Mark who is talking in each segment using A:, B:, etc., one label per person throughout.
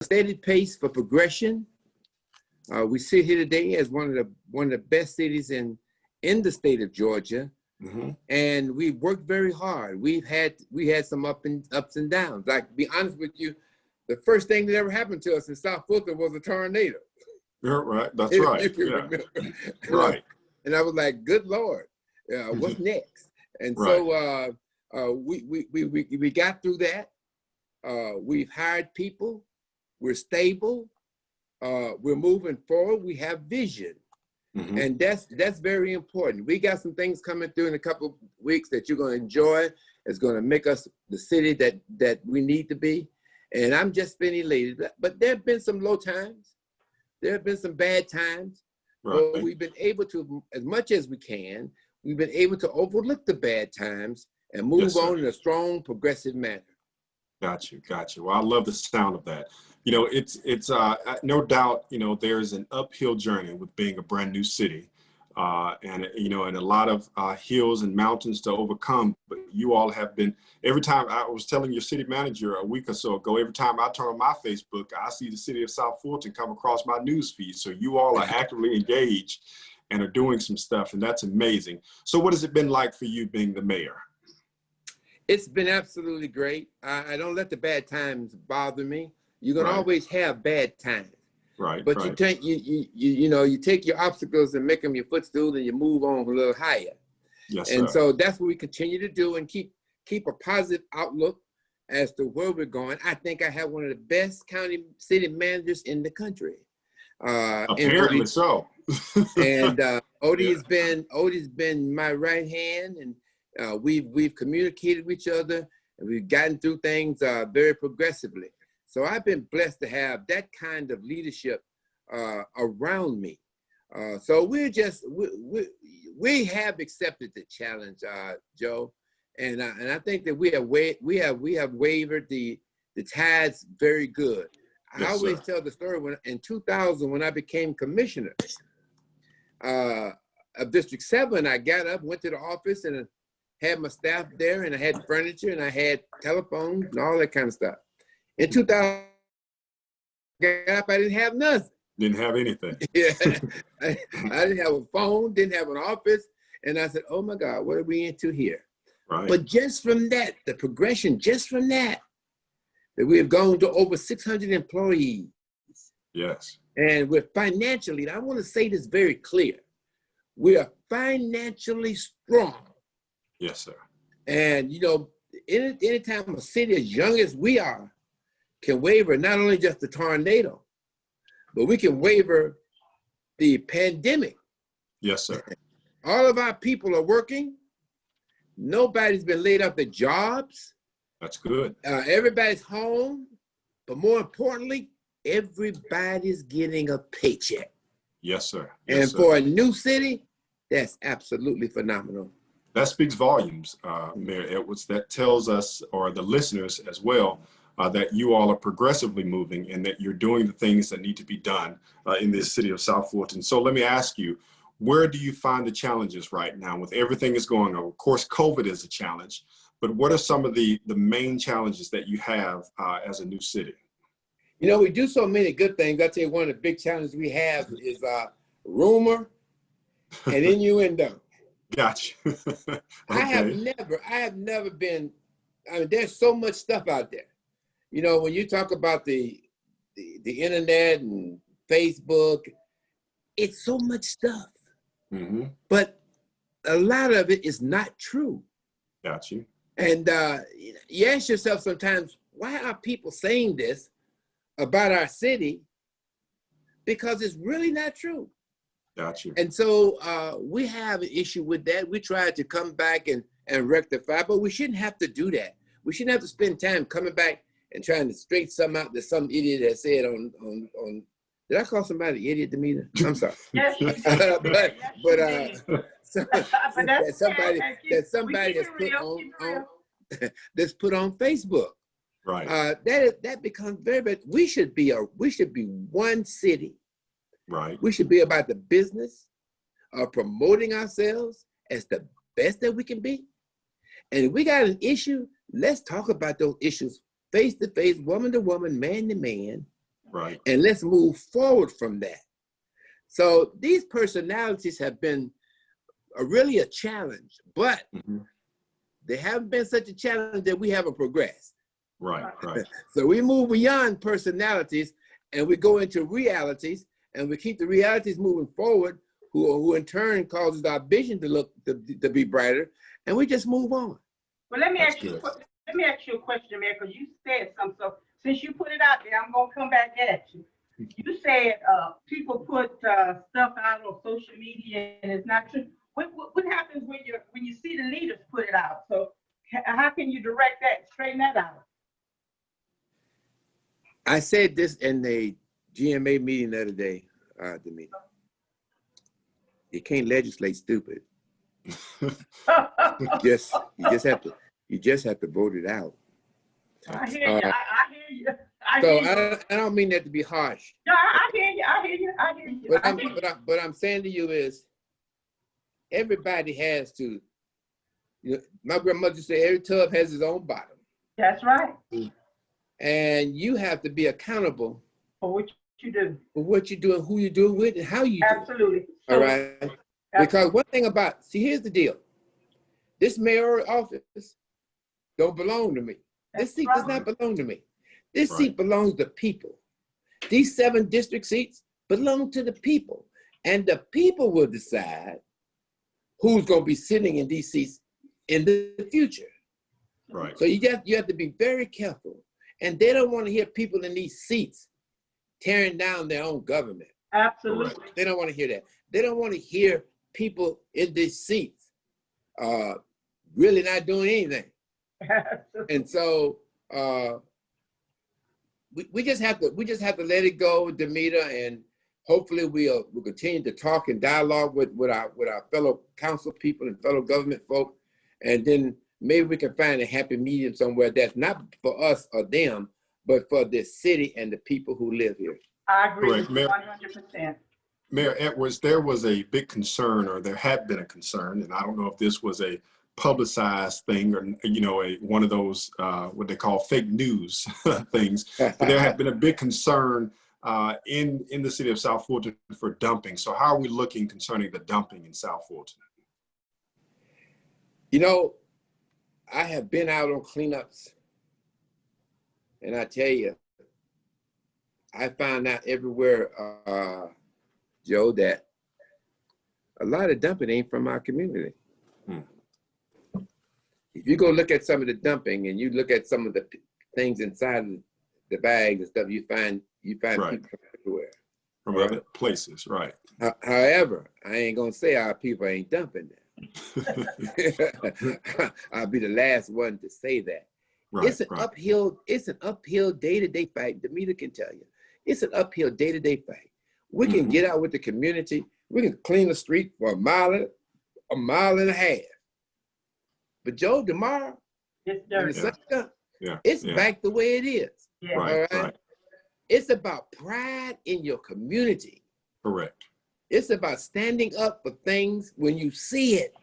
A: steady pace for progression. We sit here today as one of the best cities in the state of Georgia, and we've worked very hard. We had some ups and downs. Like, to be honest with you, the first thing that ever happened to us in South Fulton was a tornado.
B: You're right. That's right.
A: You can remember.
B: Right.
A: And I was like, "Good Lord, what's next?" And so we got through that. We've hired people. We're stable. We're moving forward. We have vision, and that's very important. We got some things coming through in a couple of weeks that you're going to enjoy. It's going to make us the city that we need to be. And I'm just been elated. But there have been some low times. There have been some bad times.
B: Right.
A: But we've been able to, as much as we can, we've been able to overlook the bad times and move on in a strong, progressive manner. Got you.
B: Well, I love the sound of that. You know, it's no doubt, you know, there's an uphill journey with being a brand new city, and a lot of hills and mountains to overcome. But you all have been, every time, I was telling your city manager a week or so ago, every time I turn on my Facebook, I see the city of South Fulton come across my news feed. So you all are actively engaged and are doing some stuff, and that's amazing. So what has it been like for you being the mayor?
A: It's been absolutely great. I don't let the bad times bother me. You're gonna always have bad times.
B: Right.
A: But you take you take your obstacles and make them your footstool, and you move on a little higher.
B: Yes,
A: and
B: sir.
A: So that's what we continue to do, and keep a positive outlook as to where we're going. I think I have one of the best city managers in the country.
B: Apparently so.
A: And Odie's been my right hand, and we've communicated with each other, and we've gotten through things very progressively. So I've been blessed to have that kind of leadership around me. So we have accepted the challenge, Joe, and I think that we have wavered the tides very good.
B: Yes,
A: I always tell the story in 2000 when I became commissioner of District 7. I got up, went to the office, and had my staff there, and I had furniture, and I had telephones and all that kind of stuff. In 2000, I got up, I didn't have nothing.
B: Didn't have anything.
A: Yeah, I didn't have a phone, didn't have an office, and I said, "Oh my God, what are we into here?"
B: Right.
A: But just from that, the progression, just from that we have gone to over 600 employees.
B: Yes. And
A: we're financially, I want to say this very clear, we are financially strong.
B: Yes, sir.
A: And, you know, anytime a city as young as we are can waver not only just the tornado, but we can waver the pandemic.
B: Yes, sir.
A: All of our people are working. Nobody's been laid off their jobs.
B: That's good.
A: Everybody's home. But more importantly, everybody's getting a paycheck.
B: Yes, sir.
A: Yes, and for a new city, that's absolutely phenomenal.
B: That speaks volumes, Mayor Edwards. That tells us, or the listeners as well, that you all are progressively moving and that you're doing the things that need to be done in this city of South Fulton. So let me ask you, where do you find the challenges right now with everything that's going on? Of course, COVID is a challenge, but what are some of the main challenges that you have as a new city?
A: You know, we do so many good things. I'll tell you, one of the big challenges we have is rumor and innuendo.
B: Gotcha. Okay.
A: I have never been, I mean, there's so much stuff out there. You know, when you talk about the internet and Facebook, it's so much stuff. Mm-hmm. But a lot of it is not true.
B: Got you.
A: And you ask yourself sometimes, why are people saying this about our city? Because it's really not true.
B: Got you.
A: And so we have an issue with that. We try to come back and rectify, but we shouldn't have to do that. We shouldn't have to spend time coming back and trying to straighten something out that some idiot has said on did I call somebody idiot, Damita? I'm sorry.
C: Yes, you did.
A: that somebody has put on that's put on Facebook.
B: Right.
A: That becomes very bad. We should be one city.
B: Right.
A: We should be about the business of promoting ourselves as the best that we can be. And if we got an issue, let's talk about those issues face to face, woman to woman, man to man,
B: Right.
A: And let's move forward from that. So these personalities have been really a challenge, but they haven't been such a challenge that we haven't progressed.
B: Right, right.
A: So we move beyond personalities and we go into realities, and we keep the realities moving forward, who in turn causes our vision to be brighter, and we just move on.
C: Well, let me ask you a question, Mayor, because you said something. So since you put it out there, I'm gonna come back at you. You said people put stuff out on social media and it's not true. What happens when you see the leaders put it out? So how can you direct that, straighten that out?
A: I said this in the GMA meeting the other day, Damita. You can't legislate stupid. you just have to vote it out.
C: I hear you. I hear you.
A: I don't mean that to be harsh.
C: No, I hear you.
A: What I'm saying to you is, everybody has to. My grandmother said every tub has its own bottom.
C: That's right.
A: And you have to be accountable
C: for what you do,
A: and who you do it with, and how you do it.
C: Absolutely.
A: All right. Because one thing here's the deal. This mayoral office don't belong to me. This seat does not belong to me. This seat belongs to people. These 7 district seats belong to the people. And the people will decide who's going to be sitting in these seats in the future.
B: Right.
A: So you have to be very careful. And they don't want to hear people in these seats tearing down their own government.
C: Absolutely.
A: Correct. They don't want to hear that. They don't want to hear people in these seats really not doing anything. And so we just have to let it go, Damita, and hopefully we'll continue to talk and dialogue with our fellow council people and fellow government folk, and then maybe we can find a happy medium somewhere that's not for us or them, but for this city and the people who live here.
C: I agree with you 100%.
B: Mayor Edwards, there was a big concern, or there had been a concern, and I don't know if this was a publicized thing or one of those what they call fake news things. But there had been a big concern in the city of South Fulton for dumping. So how are we looking concerning the dumping in South Fulton?
A: I have been out on cleanups, and I tell you, I found out everywhere, Joe, that a lot of dumping ain't from our community. If you go look at some of the dumping and you look at some of the things inside the bags and stuff, you find people everywhere.
B: From other places, right.
A: However, I ain't gonna say our people ain't dumping them. I'll be the last one to say that. Right, it's an uphill day-to-day fight. Damita can tell you. It's an uphill day-to-day fight. We can get out with the community. We can clean the street for a mile and a half. But Joe, tomorrow, it's back the way it is.
C: Yeah.
B: Right.
A: It's about pride in your community.
B: Correct.
A: It's about standing up for things when you see it.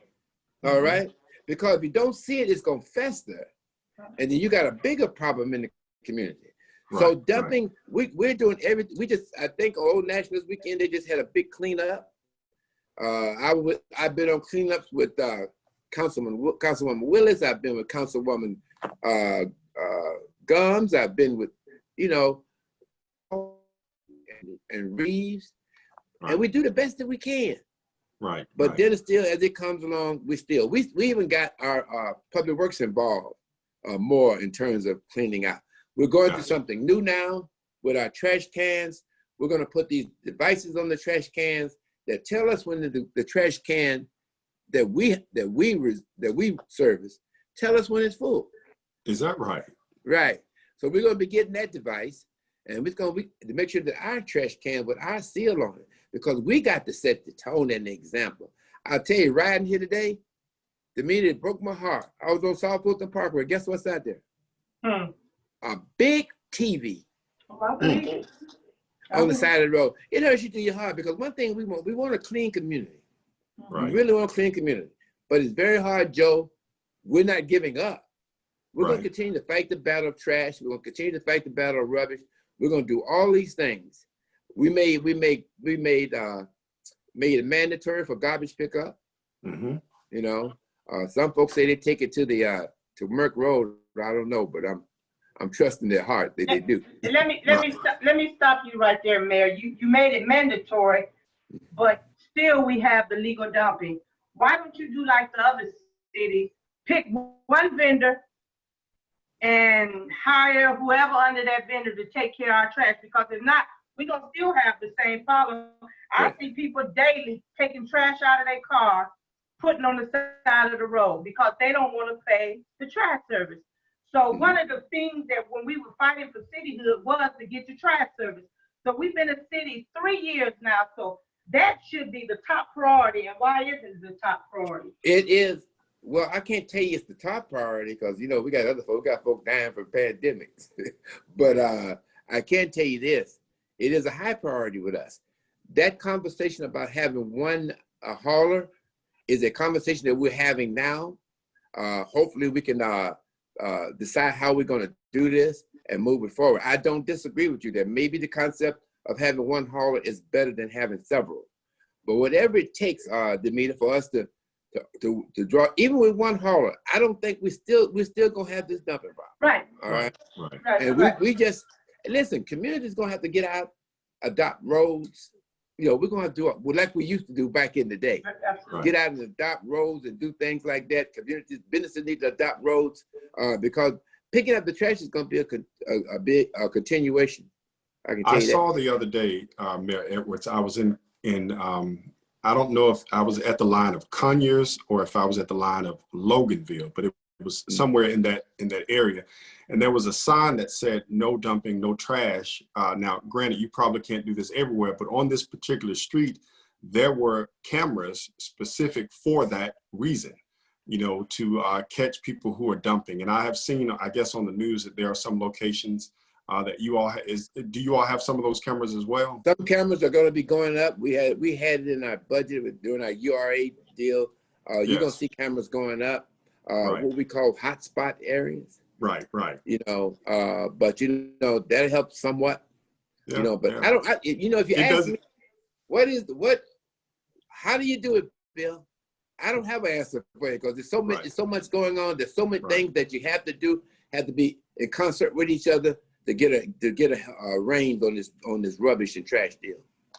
A: All right? Because if you don't see it, it's going to fester. And then you got a bigger problem in the community. Right, so dumping, we're doing everything. I think Old Nationals weekend, they just had a big cleanup. I've been on cleanups with Councilwoman Willis. I've been with Councilwoman Gums. I've been with, and Reeves. Right. And we do the best that we can.
B: Right.
A: But then still, as it comes along, we even got our public works involved more in terms of cleaning out. We're going through something new now with our trash cans. We're going to put these devices on the trash cans that tell us when the trash can that we service tell us when it's full.
B: Is that right?
A: Right. So we're going to be getting that device, and we're going to make sure that our trash can with our seal on it, because we got to set the tone and the example. I'll tell you, riding here today, Damita, it broke my heart. I was on South Fulton Parkway. Guess what's out there? A big TV on the side of the road. It hurts you to your heart, because one thing we want a clean community.
B: Right.
A: We really want a clean community. But it's very hard, Joe. We're not giving up. We're going to continue to fight the battle of trash. We're going to continue to fight the battle of rubbish. We're going to do all these things. We made it mandatory for garbage pickup.
B: Mm-hmm.
A: You know, some folks say they take it to the to Merck Road. I don't know, but I'm trusting their heart that they do.
C: Let me stop you right there, Mayor. You made it mandatory, but still we have the legal dumping. Why don't you do like the other cities? Pick one vendor and hire whoever under that vendor to take care of our trash, because if not, we're gonna still have the same problem. I see people daily taking trash out of their car, putting on the side of the road because they don't want to pay the trash service. So one of the things that when we were fighting for cityhood was to get the trash service. So we've been a city 3 years now, so that should be the top priority. And why isn't it the top priority?
A: It is. Well, I can't tell you it's the top priority because, you know, we got other folks, we got folks dying from pandemics. But I can tell you this, it is a high priority with us. That conversation about having one hauler is a conversation that we're having now. Hopefully we can decide how we're going to do this and move it forward. I don't disagree with you that maybe the concept of having one hauler is better than having several. But whatever it takes, Damita, for us to draw, even with one hauler, I don't think we're still gonna have this dumping problem.
C: Right.
A: All right.
C: Right.
A: And we just listen. Communities gonna have to get out, adopt roads. You know, we're gonna have to do it like we used to do back in the day.
C: Absolutely.
A: Get out and adopt roads and do things like that. Communities, businesses need to adopt roads because picking up the trash is gonna be a big continuation. I can tell you that. I
B: saw the other day, Mayor Edwards. I was in I don't know if I was at the line of Conyers or if I was at the line of Loganville, but it was somewhere in that area. And there was a sign that said, no dumping, no trash. Now, granted, you probably can't do this everywhere, but on this particular street, there were cameras specific for that reason, you know, to catch people who are dumping. And I have seen, I guess on the news, that there are some locations that you all do you all have some of those cameras as well?
A: Some cameras are going to be going up. We had it in our budget during our URA deal. You're going to see cameras going up. What we call hotspot areas.
B: Right.
A: You know, but you know that helps somewhat. You know, but you know, if you ask me, how do you do it, Bill? I don't have an answer for it because there's so much, there's so much going on. There's so many things that you have to do, have to be in concert with each other to get a reins on this rubbish and trash deal.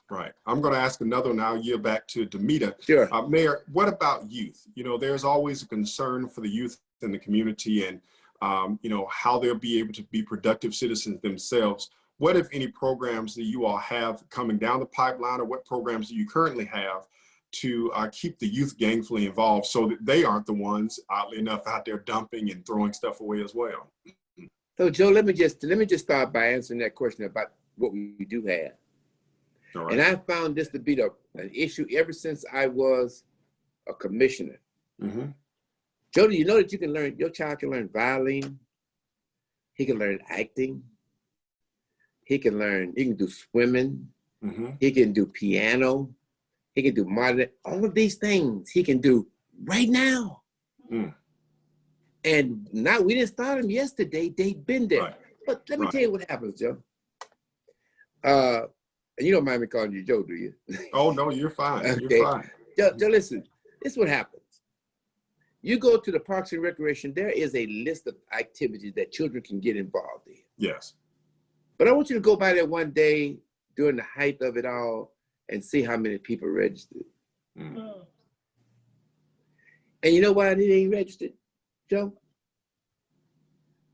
B: Right. I'm going to ask another one. I'll yield back to Damita.
A: Sure.
B: Mayor, what about youth? You know, there's always a concern for the youth in the community and, you know, how they'll be able to be productive citizens themselves. What, if any, programs do you all have coming down the pipeline, or what programs do you currently have to keep the youth gainfully involved so that they aren't the ones, oddly enough, out there dumping and throwing stuff away as well?
A: So, Joe, let me just start by answering that question about what we do have.
B: All right.
A: And I found this to be an issue ever since I was a commissioner.
B: Mm-hmm.
A: Joe, do you know that your child can learn violin? He can learn acting. He can do swimming.
B: Mm-hmm.
A: He can do piano. He can do modern, all of these things he can do right now.
B: Mm.
A: And now we didn't start them yesterday. They've been there. Right. But let me tell you what happens, Joe. And you don't mind me calling you Joe, do you?
B: Oh, no, you're fine. Okay. You're fine.
A: Joe, listen, this is what happens. You go to the Parks and Recreation, there is a list of activities that children can get involved in.
B: Yes.
A: But I want you to go by there one day during the height of it all and see how many people registered.
B: Mm.
A: And you know why they ain't registered, Joe?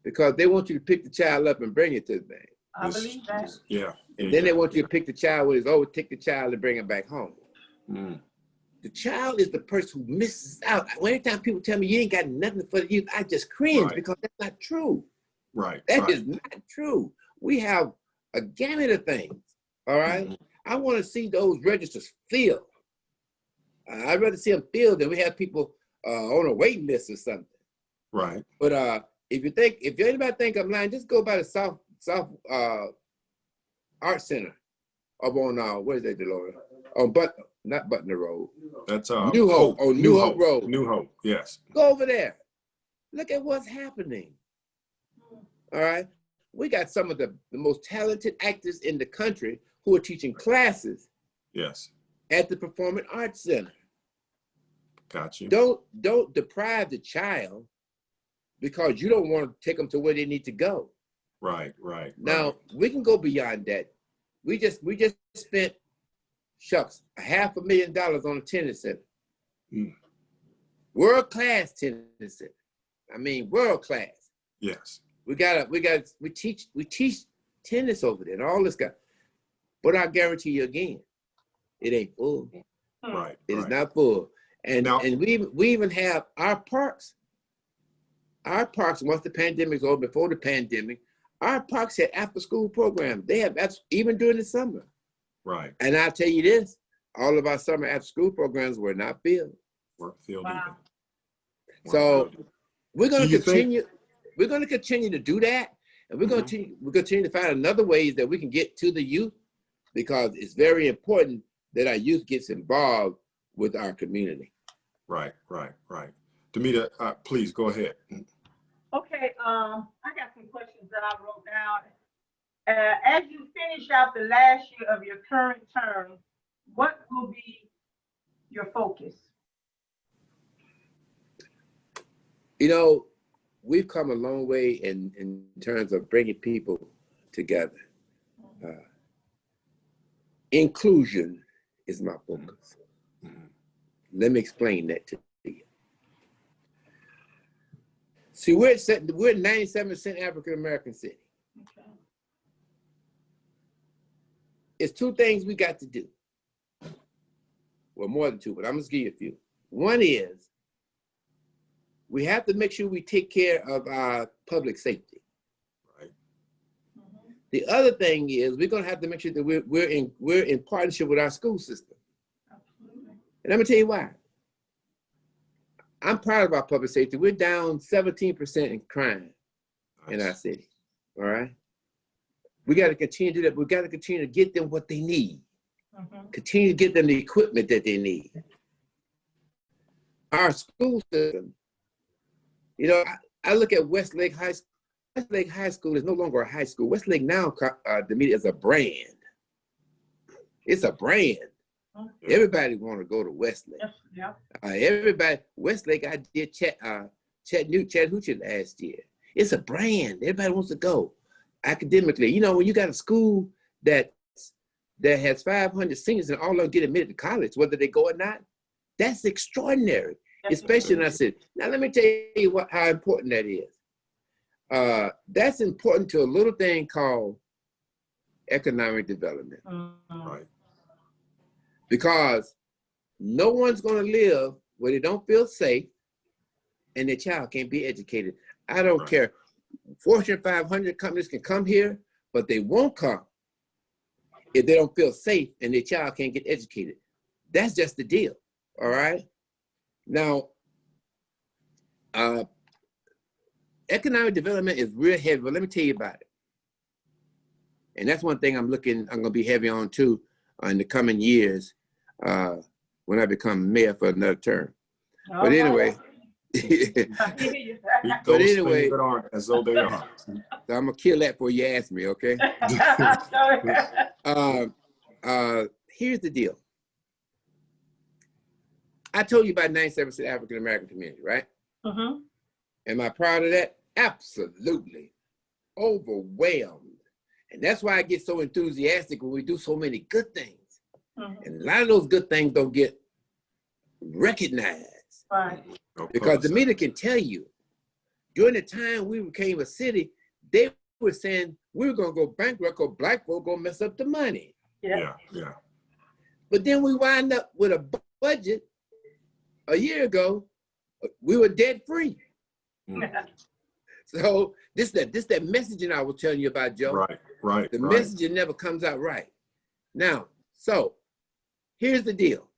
A: Because they want you to pick the child up and bring it to the bank.
C: I believe that.
B: Yeah.
A: And then they want you to pick the child with his take the child and bring him back home.
B: Mm.
A: The child is the person who misses out. Every time people tell me you ain't got nothing for the youth, I just cringe because that's not true.
B: Right.
A: That is not true. We have a gamut of things. All right. Mm-hmm. I want to see those registers filled. I'd rather see them filled than we have people on a waiting list or something.
B: Right.
A: But if anybody think I'm lying, just go by the South Art Center up on what is that, Delora? On not Butner Road.
B: That's
A: New Hope. Oh, New Hope Road.
B: New Hope. Yes.
A: Go over there. Look at what's happening. All right. we got some of the most talented actors in the country who are teaching classes.
B: Yes.
A: At the Performing Arts Center.
B: Got you.
A: Don't deprive the child because you don't want to take them to where they need to go.
B: Right, right.
A: Now,
B: right.
A: we can go beyond that. We just spent, shucks, $500,000 on a tennis center.
B: Mm.
A: World-class tennis center. I mean, world-class.
B: Yes.
A: We teach tennis over there and all this stuff. But I guarantee you again, it ain't full.
B: Right.
A: It is not full. And
B: now,
A: and we even have our parks. Our parks, once the pandemic's over, before the pandemic, our parks had after-school programs. They have even during the summer.
B: Right.
A: And I'll tell you this: all of our summer after-school programs were not filled.
B: Weren't filled
C: Wow.
B: either.
A: So we're going to continue.
B: Think...
A: We're going to continue to do that, and we're going to continue to find another ways that we can get to the youth, because it's very important that our youth gets involved with our community.
B: Right, right, right. Damita, please go ahead.
C: Okay, I got some questions that I wrote down. As you finish out the last year of your current term, what will be your focus?
A: You know, we've come a long way in terms of bringing people together. Inclusion is my focus. Let me explain that to you. See, we're 97% African American city.
C: Okay.
A: It's two things we got to do. Well, more than two, but I'm just give you a few. One is we have to make sure we take care of our public safety.
B: Right.
A: The other thing is we're going to have to make sure that we're in partnership with our school system.
C: Absolutely.
A: And I'm gonna tell you why. I'm proud of our public safety. We're down 17% in crime in our city. All right. We got to continue to do that. We got to continue to get them what they need. Continue to get them the equipment that they need. Our school system, you know, I look at Westlake High School. Westlake High School is no longer a high school. Westlake now, Damita, is a brand. It's a brand. Everybody want to go to Westlake.
C: Yeah.
A: Everybody, Westlake, I did Chattahoochee last year. It's a brand. Everybody wants to go. Academically, you know, when you got a school that has 500 seniors and all of them get admitted to college, whether they go or not, that's extraordinary. Especially in our city. Now, let me tell you how important that is. That's important to a little thing called economic development.
B: Right.
A: Because no one's going to live where they don't feel safe and their child can't be educated. I don't care. Fortune 500 companies can come here, but they won't come if they don't feel safe and their child can't get educated. That's just the deal, all right? Now, economic development is real heavy, but let me tell you about it. And that's one thing I'm going to be heavy on too in the coming years when I become mayor for another term. But anyway,
B: but anyway, that aren't as though they are.
A: So I'm gonna kill that before you ask me, okay? Here's the deal. I told you about 97% African American community, right? Am I proud of that? Absolutely. Overwhelmed. And that's why I get so enthusiastic when we do so many good things. And a lot of those good things don't get recognized.
C: Right.
A: Because Damita can tell you, during the time we became a city, they were saying we were going to go bankrupt or black folk going to mess up the money.
B: Yeah.
A: But then we wind up with a budget a year ago, we were debt free. So this that messaging I was telling you about, Joe.
B: Right.
A: The messaging never comes out right. Now, so here's the deal.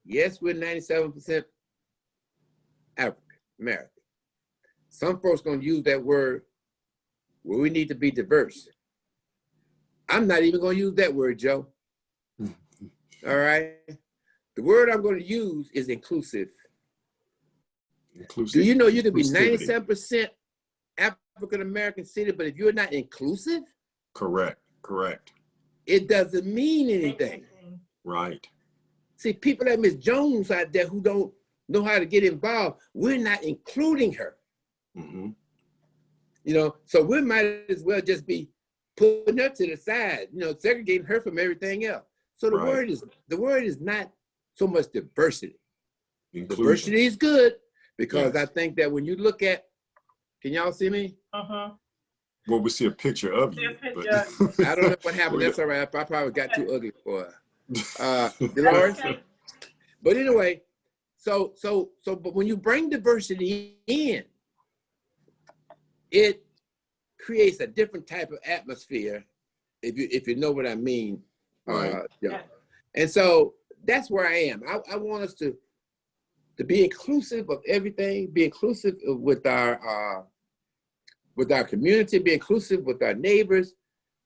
A: Yes, we're 97% African American. Some folks gonna use that word where we need to be diverse. I'm not even gonna use that word, Joe. All right. The word I'm gonna use is inclusive. Do you know you can be 97% African-American city, but if you're not inclusive,
B: correct.
A: It doesn't mean anything.
B: Right.
A: See, people like Miss Jones out there who don't know how to get involved, we're not including her.
B: Mm-hmm.
A: You know, so we might as well just be putting her to the side, you know, segregating her from everything else. So the word is not so much diversity.
B: Inclusion.
A: Diversity is good because I think that when you look at, can y'all see me?
B: Well, we see a picture of you. But
A: I don't know what happened. That's all right. I probably got too ugly for Dolores. But anyway, but when you bring diversity in, it creates a different type of atmosphere, if you know what I mean.
B: Right.
A: And so that's where I am. I want us to be inclusive of everything, be inclusive with our community, be inclusive with our neighbors.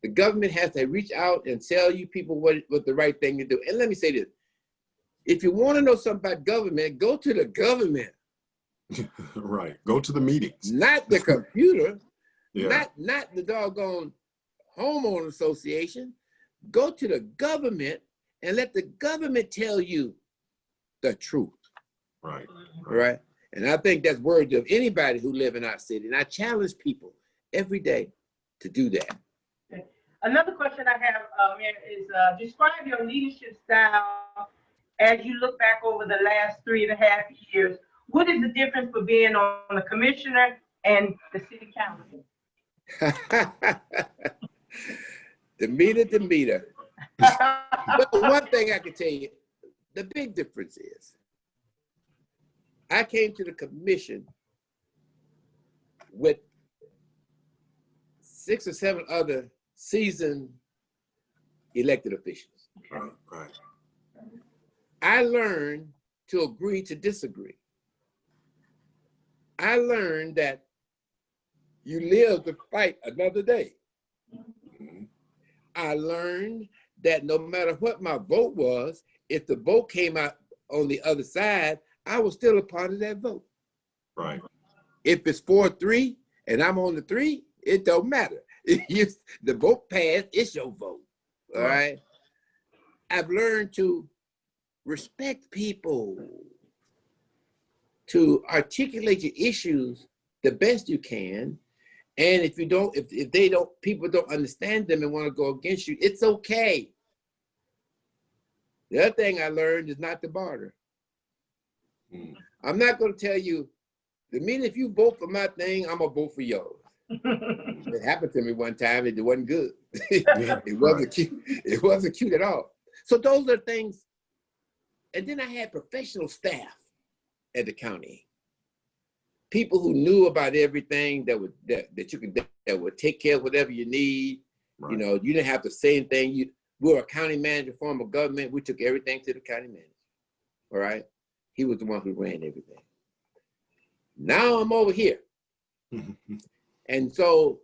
A: The government has to reach out and tell you people what the right thing to do. And let me say this. If you want to know something about government, go to the government.
B: Right. Go to the meetings.
A: Not the computer. Not the doggone homeowner association. Go to the government and let the government tell you the truth. Right. And I think that's worthy of anybody who live in our city. And I challenge people every day to do that.
C: Okay. Another question I have, Mayor, is describe your leadership style as you look back over the last 3.5 years. What is the difference for being on a commissioner and the city council?
A: Damita. But one thing I can tell you, the big difference is, I came to the commission with 6 or 7 other seasoned elected officials.
B: Right.
A: I learned to agree to disagree. I learned that you live to fight another day. I learned that no matter what my vote was, if the vote came out on the other side, I was still a part of that vote.
B: Right.
A: If it's 4-3 and I'm on the 3, it don't matter. The vote passed, it's your vote. All right. I've learned to respect people, to articulate your issues the best you can. And if you don't, if they don't, people don't understand them and want to go against you, it's okay. The other thing I learned is not to barter. I'm not going to tell you, if you vote for my thing, I'm going to vote for yours. It happened to me one time, it wasn't good. It wasn't cute. It wasn't cute at all. So those are things. And then I had professional staff at the county. People who knew about everything that would take care of whatever you need. Right. You know, you didn't have to say anything. We were a county manager form of government. We took everything to the county manager. All right. He was the one who ran everything. Now I'm over here. And so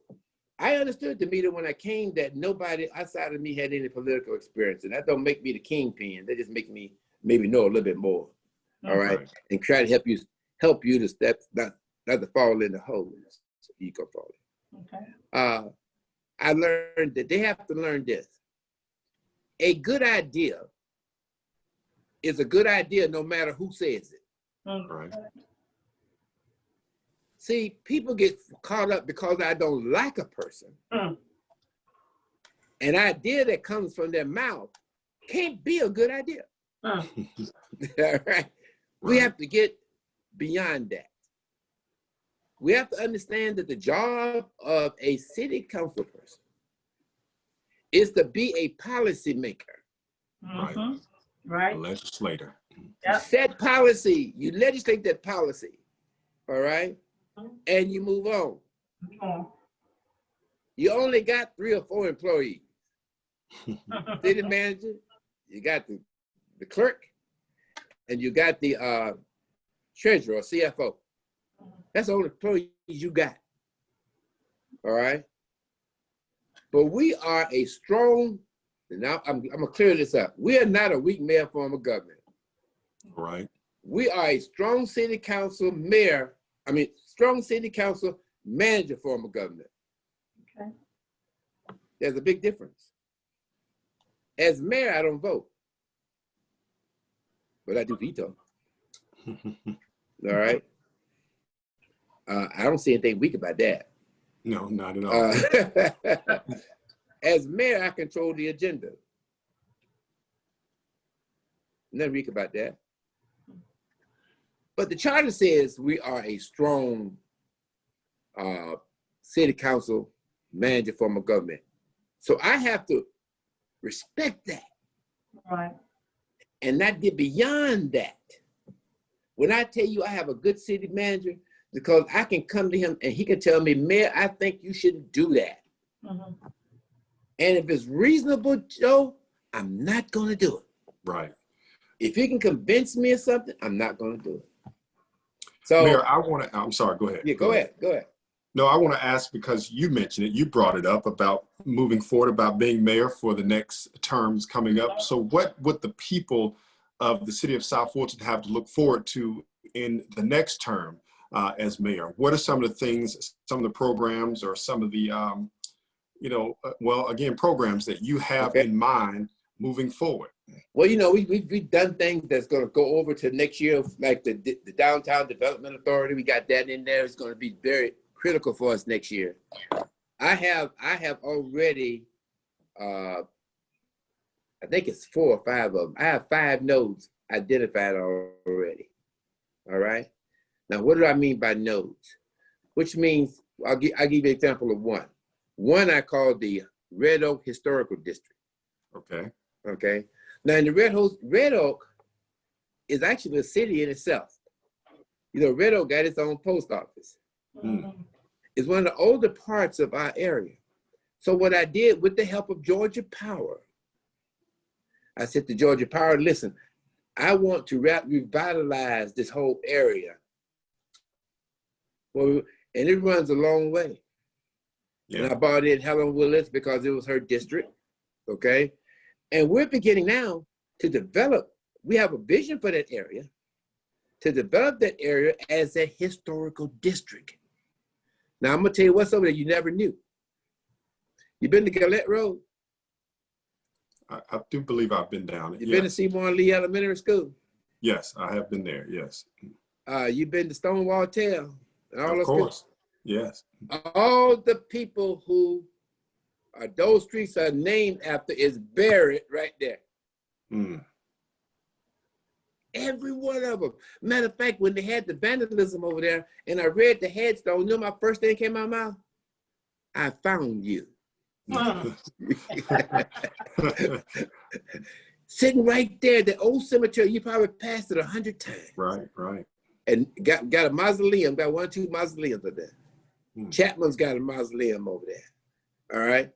A: I understood, Damita, when I came, that nobody outside of me had any political experience. And that don't make me the kingpin. That just make me maybe know a little bit more. All right. And try to help you to step, not to fall in the hole. So you can fall in. Okay. I learned that they have to learn this. A good idea is a good idea no matter who says it.
B: Right.
A: See, people get caught up because I don't like a person. An idea that comes from their mouth can't be a good idea. All right. We have to get beyond that. We have to understand that the job of a city council person is to be a policy maker.
B: Right. A legislator.
A: You set policy, you legislate that policy, all right? And you move on. You only got 3 or 4 employees. City manager, you got the clerk, and you got the treasurer or CFO. That's the only employees you got. All right. But we are a strong, now I'm gonna clear this up. We are not a weak mayor form of government.
B: Right.
A: We are a strong city council strong city council manager form of government.
C: Okay.
A: There's a big difference. As mayor, I don't vote, but I do veto. All right. I don't see anything weak about that.
B: No, not at all.
A: As mayor, I control the agenda. Nothing weak about that. But the charter says we are a strong city council manager form of government. So I have to respect that.
C: Right.
A: And not get beyond that. When I tell you I have a good city manager, because I can come to him and he can tell me, Mayor, I think you shouldn't do that.
C: Mm-hmm.
A: And if it's reasonable, Joe, I'm not gonna do it.
B: Right.
A: If you can convince me of something, I'm not gonna do it. So
B: Mayor, I'm sorry, go ahead.
A: Yeah, go ahead.
B: No, I want to ask, because you mentioned it, you brought it up about moving forward, about being mayor for the next terms coming up. So what would the people of the city of South Fulton have to look forward to in the next term as mayor? What are some of the things, some of the programs, or some of the, programs that you have in mind moving forward?
A: Well, we've done things that's going to go over to next year, like the Downtown Development Authority. We got that in there. It's going to be very critical for us next year. I have already, I think it's 4 or 5 of them. I have 5 nodes identified already. All right. Now, what do I mean by nodes? Which means I'll give you an example of one. One I call the Red Oak Historical District.
B: Okay.
A: Okay. Now, in the Red Oak is actually a city in itself. Red Oak got its own post office.
C: Mm-hmm.
A: It's one of the older parts of our area. So what I did, with the help of Georgia Power, I said to Georgia Power, listen, I want to revitalize this whole area. Well, and it runs a long way. Yeah. And I brought in Helen Willis because it was her district, okay? And we're beginning now to develop, we have a vision for that area, to develop that area as a historical district. Now, I'm gonna tell you what's over there you never knew. You been to Gillette Road?
B: I do believe I've been down it.
A: You been to Seymour and Lee Elementary School?
B: Yes, I have been there, yes.
A: You been to Stonewall Tail?
B: Of course, yes.
A: All the people who those streets are named after is buried right there.
B: Mm.
A: Every one of them. Matter of fact, when they had the vandalism over there and I read the headstone, my first thing came out of my mouth? I found you. Sitting right there, the old cemetery, you probably passed it 100 times.
B: Right.
A: And got a mausoleum, got 1 or 2 mausoleums over there. Chapman's got a mausoleum over there. All right.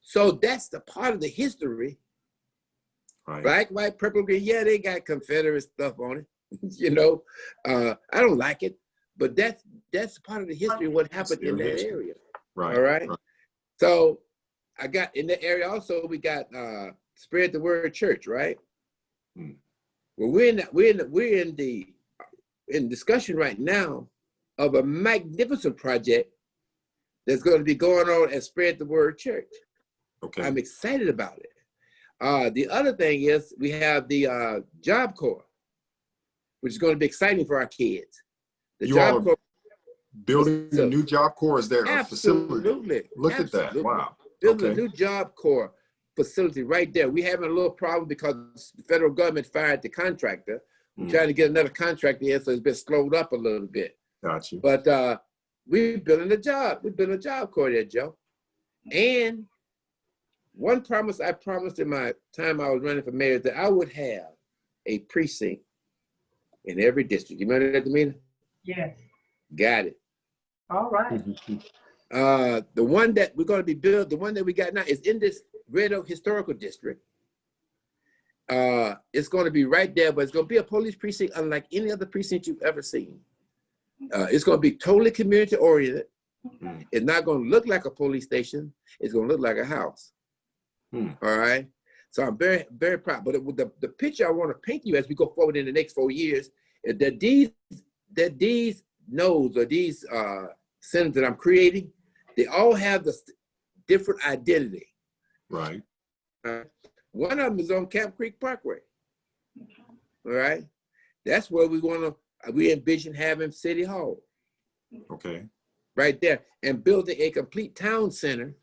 A: So that's the part of the history. Right. Black, white, purple, green. Yeah, they got Confederate stuff on it. I don't like it, but that's part of the history of what happened in that area.
B: Right.
A: All right. So I got in the area also. We got Spread the Word Church, right? Well, we're in discussion right now of a magnificent project that's going to be going on at Spread the Word Church.
B: Okay.
A: I'm excited about it. The other thing is we have the Job Corps, which is going to be exciting for our kids. The Job Corps
B: building a new Job Corps. Is there a facility?
A: Absolutely.
B: Look at that. Wow.
A: Building a new Job Corps facility right there. We're having a little problem because the federal government fired the contractor. We're trying to get another contractor here, so it's been slowed up a little bit.
B: Gotcha.
A: But we're building a job. We're building a Job Corps there, Joe. And one promise I promised in my time I was running for mayor is that I would have a precinct in every district. You remember that, Damita?
C: Yes.
A: Got it.
C: All right.
A: The one that we're going to be built, the one that we got now is in this Red Oak Historical District. It's going to be right there, but it's going to be a police precinct unlike any other precinct you've ever seen. It's going to be totally community oriented. It's not going to look like a police station. It's going to look like a house. All right. So I'm very, very proud. But the picture I want to paint you as we go forward in the next 4 years is that nodes or these centers that I'm creating, they all have the different identity.
B: Right.
A: One of them is on Camp Creek Parkway. All right. That's where we envision having City Hall.
B: Okay.
A: Right there, and building a complete town center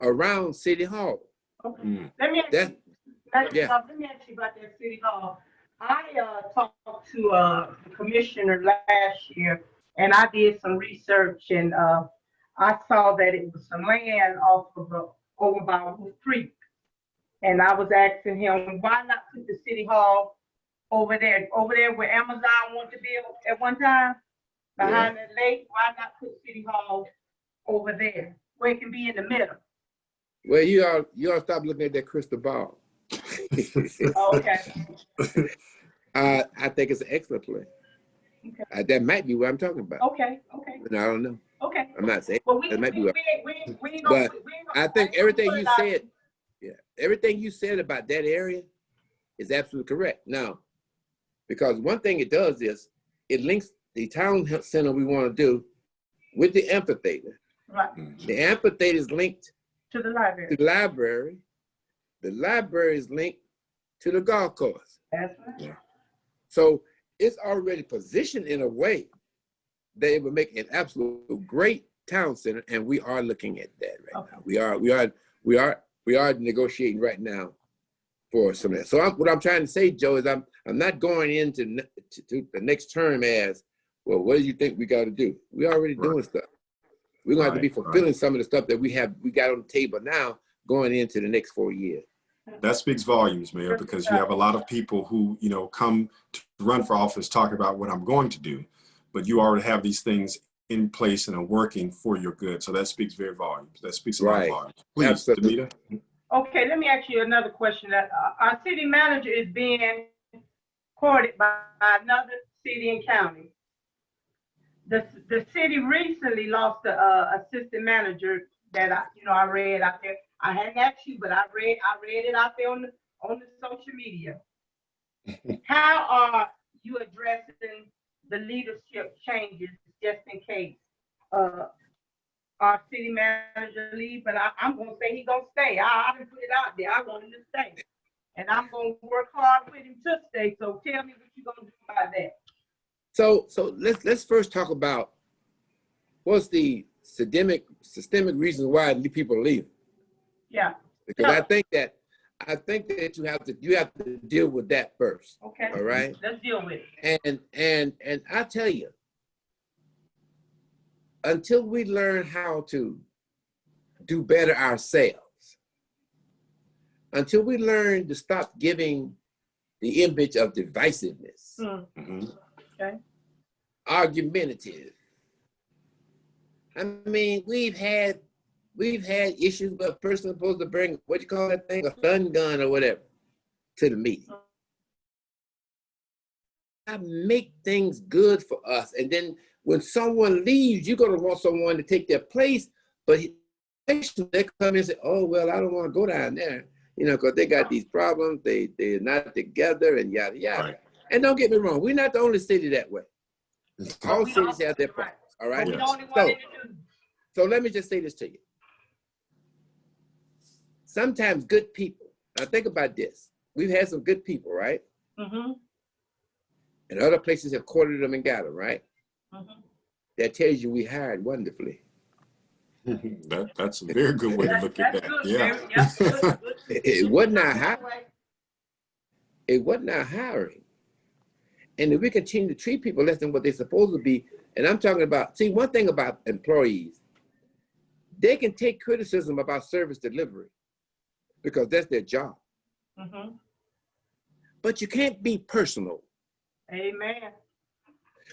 A: around City Hall.
C: Okay.
B: Mm.
C: Let me ask
A: That's,
C: you,
A: yeah.
C: let me ask you about that City Hall. I talked to the commissioner last year, and I did some research, and I saw that it was some land off of over by Wolf Creek, and I was asking him, why not put the City Hall over there where Amazon wanted to build at one time, behind that lake? Why not put City Hall over there where it can be in the middle?
A: Well, you all stop looking at that crystal ball.
C: Okay.
A: I think it's an excellent plan.
C: Okay.
A: That might be what I'm talking about.
C: Okay. Okay.
A: And I don't know.
C: Okay.
A: I'm not saying
C: Well,
A: that might be what.
C: we
A: But I think everything you said, everything you said about that area is absolutely correct. Now, because one thing it does is it links the town center we want to do with the amphitheater.
C: Right.
A: The amphitheater is linked
C: To the library.
A: to the library. The library is linked to the golf course.
C: That's right.
B: Yeah.
A: So it's already positioned in a way that it would make an absolute great town center, and we are looking at that right now. We are negotiating right now for some of that. So what I'm trying to say, Joe, is I'm not going into to the next term as, well, what do you think we got to do? We're already doing stuff. We're going to have to be fulfilling some of the stuff that we got on the table now going into the next 4 years.
B: That speaks volumes, Mayor, because you have a lot of people who, come to run for office talking about what I'm going to do, but you already have these things in place and are working for your good. So that speaks very volumes. That speaks a lot of volumes. Please,
A: Absolutely.
B: Damita.
C: Okay, let me ask you another question. That our city manager is being courted by another city and county. The city recently lost the assistant manager that I read out there. I hadn't asked you, but I read it out there on the social media. How are you addressing the leadership changes just in case our city manager leave? But I'm gonna say he's gonna stay. I didn't put it out there. I want him to stay, and I'm gonna work hard with him to stay. So tell me what you're gonna do about that.
A: So let's first talk about what's the systemic reasons why people leave.
C: Yeah.
A: Because I think that you have to deal with that first.
C: Okay.
A: All right.
C: Let's deal with it.
A: And I tell you, until we learn how to do better ourselves, until we learn to stop giving the image of divisiveness,
C: Okay.
A: argumentative. I mean, we've had issues where a person is supposed to bring, what you call that thing, a stun gun or whatever, to the meeting. I make things good for us. And then when someone leaves, you're going to want someone to take their place, but they come in and say, oh, well, I don't want to go down there, because they got these problems, they're not together and yada, yada. Right. And don't get me wrong, we're not the only city that way. All cities have their problems, all right? So let me just say this to you. Sometimes good people, now think about this. We've had some good people, right? Mm-hmm. And other places have courted them and got them, right? Mm-hmm. That tells you we hired wonderfully.
B: That's a very good way to look at that.
C: Good,
B: yeah.
A: It wasn't our hiring. It wasn't our hiring. And if we continue to treat people less than what they're supposed to be, and I'm talking about, see, one thing about employees, they can take criticism about service delivery because that's their job. Mm-hmm. But you can't be personal.
C: Amen.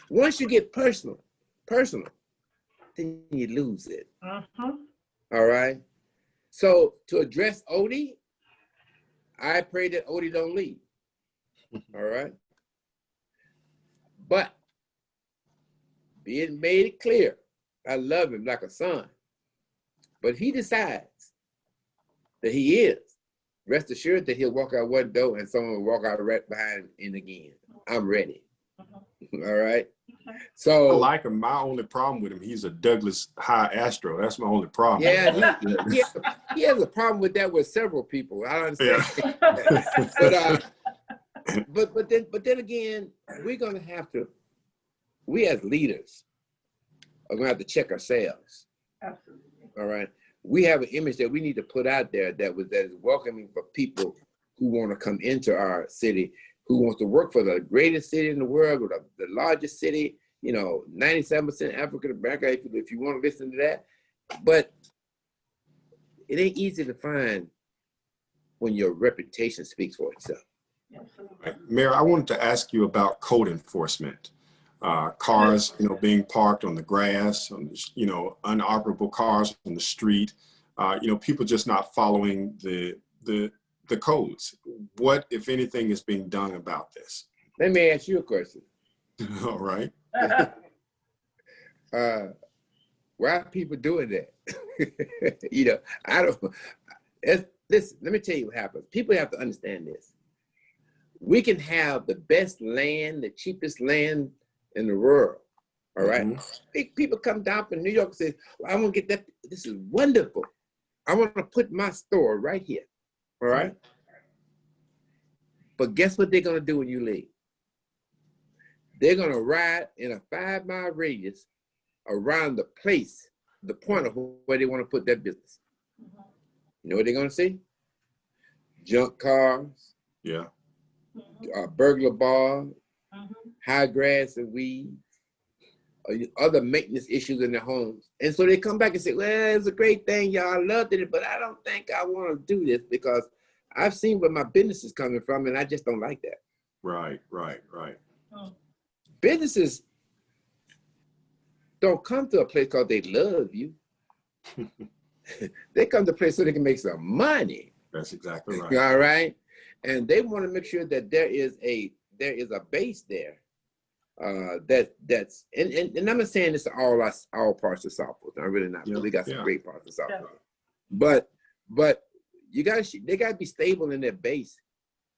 A: Once you get personal, then you lose it. Mm-hmm. All right? So to address Odie, I pray that Odie don't leave. All right? But being made it clear, I love him like a son. But he decides that he is. Rest assured that he'll walk out one door and someone will walk out right behind him again. I'm ready. All right.
B: I
A: So
B: like him. My only problem with him, he's a Douglas High Astro. That's my only problem.
A: yeah, he has a problem with that with several people. I understand.
B: Yeah.
A: but then again, we as leaders are gonna have to check ourselves.
C: Absolutely.
A: All right. We have an image that we need to put out there that is welcoming for people who want to come into our city, who wants to work for the greatest city in the world, or the largest city, 97% African American, if you want to listen to that. But it ain't easy to find when your reputation speaks for itself.
B: Right. Mayor, I wanted to ask you about code enforcement. Cars, being parked on the grass, unoperable cars on the street, people just not following the codes. What, if anything, is being done about this?
A: Let me ask you a question.
B: All right.
A: Why are people doing that? I don't. Listen, let me tell you what happens. People have to understand this. We can have the best land, the cheapest land in the world. All right. Mm-hmm. People come down from New York and say, well, I want to get that. This is wonderful. I want to put my store right here. All right. But guess what they're going to do when you leave? They're going to ride in a 5-mile radius around the place, the point of where they want to put their business. You know what they're going to see? Junk cars.
B: Yeah.
A: Burglar bars, high grass and weeds, other maintenance issues in their homes. And so they come back and say, well, it's a great thing, y'all. I loved it, but I don't think I want to do this because I've seen where my business is coming from and I just don't like that.
B: Right.
A: Businesses don't come to a place because they love you. They come to a place so they can make some money.
B: That's exactly right.
A: All right. And they want to make sure that there is a base there that's and I'm not saying this to all parts of Southfield. I'm really not. We got some great parts of Southfield, but they got to be stable in their base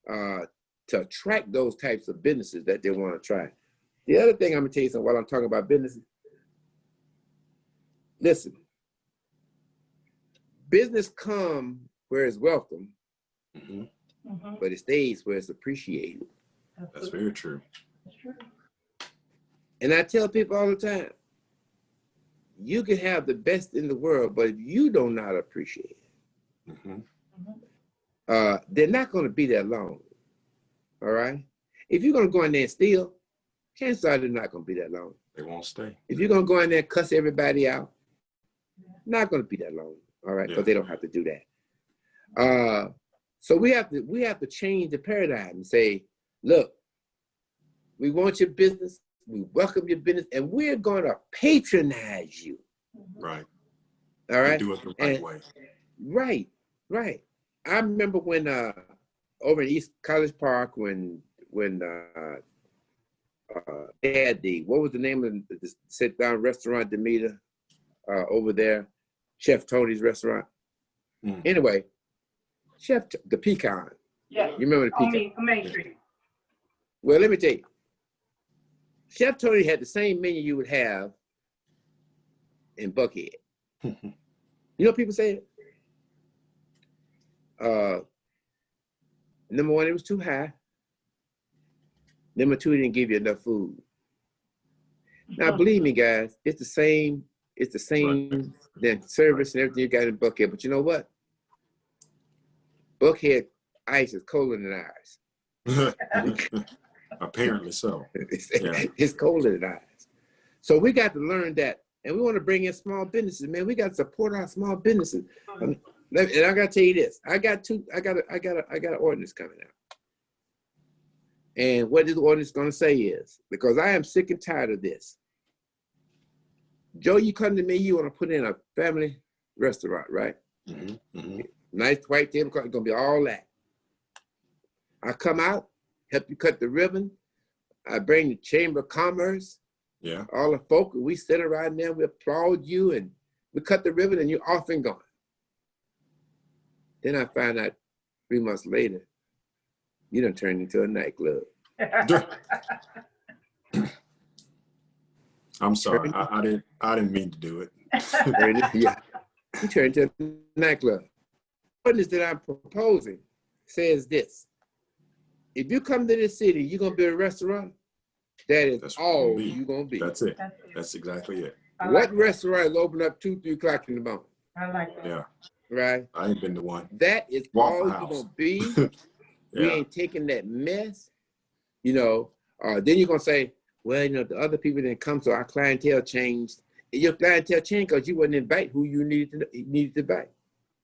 A: to attract those types of businesses that they want to try. The other thing I'm gonna tell you something while I'm talking about businesses. Listen, business come where it's welcome. But it stays where it's appreciated.
B: That's very true.
C: That's true.
A: And I tell people all the time, you can have the best in the world, but if you do not appreciate it, they're not going to be there long. All right? If you're going to go in there and steal, chances are they're not going to be that long.
B: They won't stay.
A: If you're going to go in there and cuss everybody out, not going to be that long. All right? Because they don't have to do that. So we have to change the paradigm and say, look, we want your business, we welcome your business, and we're going to patronize you.
B: Right.
A: All right.
B: And do it the right way. Right. I remember when over in East College Park when they had what was the name of the sit down restaurant, Damita, over there, Chef Tony's restaurant. Anyway. Chef, the pecan.
C: Yeah.
A: You remember the pecan?
C: On Main Street.
A: Well, let me tell you. Chef Tony had the same menu you would have in Buckhead. You know what people say? Number one, it was too high. Number two, it didn't give you enough food. Now, believe me, guys, it's the same then service and everything you got in Buckhead. But you know what? Buckhead ice is colder than ours.
B: Apparently so.
A: It's colder than ours. So we got to learn that, and we want to bring in small businesses. Man, we got to support our small businesses. And I got to tell you this: I got an ordinance coming out, and what this ordinance going to say is, because I am sick and tired of this. Joe, you come to me, you want to put in a family restaurant, right? Nice white tablecloth, it's gonna be all that. I come out, help you cut the ribbon. I bring the Chamber of Commerce.
B: Yeah.
A: All the folk, we sit around there, we applaud you, and we cut the ribbon, and you're off and gone. Then I find out 3 months later, you done turned into a nightclub.
B: I'm sorry. I didn't mean to do it.
A: Yeah, you turned into a nightclub. The ordinance that I'm proposing says this: if you come to this city, you're gonna build a restaurant. That is
B: That's
A: all you're gonna be.
B: That's it. That's exactly it.
A: What restaurant is open up 2, 3 o'clock in the morning?
C: I like that.
B: Yeah.
A: Right.
B: I ain't been to one.
A: That is all you're gonna be. We ain't taking that mess. You know. Then you're gonna say, well, you know, the other people didn't come, so our clientele changed. Your clientele changed because you wouldn't invite who you needed to invite.